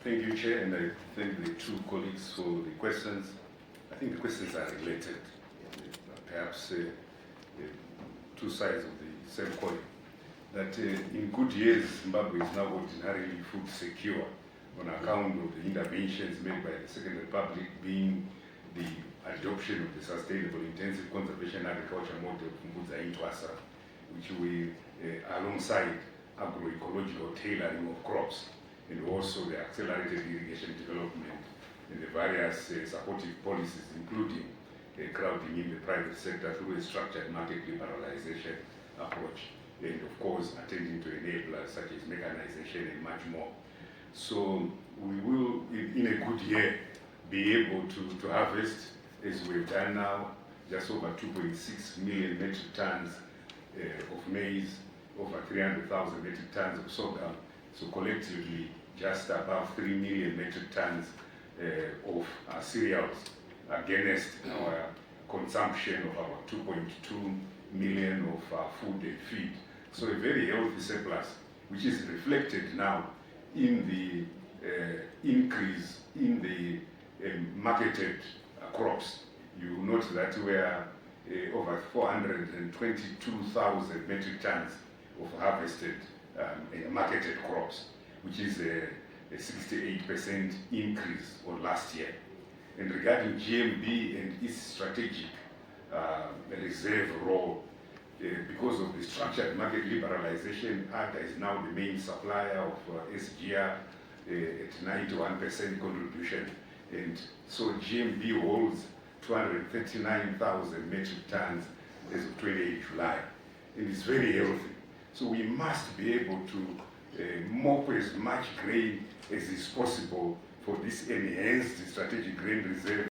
Thank you, Chair, and I thank the two colleagues for the questions. I think the questions are related, perhaps two sides of the same coin. That in good years, Zimbabwe is now ordinarily food secure on account of the interventions made by the Second Republic, being the adoption of the Sustainable Intensive Conservation Agriculture model which we, alongside agroecological tailoring of crops, and also the accelerated irrigation development and the various supportive policies, including crowding in the private sector through a structured market liberalization approach, and of course attending to enablers such as mechanization and much more. So we will, in a good year, be able to harvest, as we've done now, just over 2.6 million metric tons of maize, over 300,000 metric tons of sorghum, so collectively just above 3 million metric tons of cereals against our consumption of about 2.2 million of food and feed. So a very healthy surplus, which is reflected now in the increase in the marketed crops. You note that we are over 422,000 metric tons of harvested and marketed crops, which is a 68% increase on last year. And regarding GMB and its strategic reserve role, because of the structured market liberalization, ADA is now the main supplier of SGR at 91% contribution. And so GMB holds 239,000 metric tons as of 28 July. And it's very healthy. So we must be able to mop as much grain as is possible for this enhanced strategic grain reserve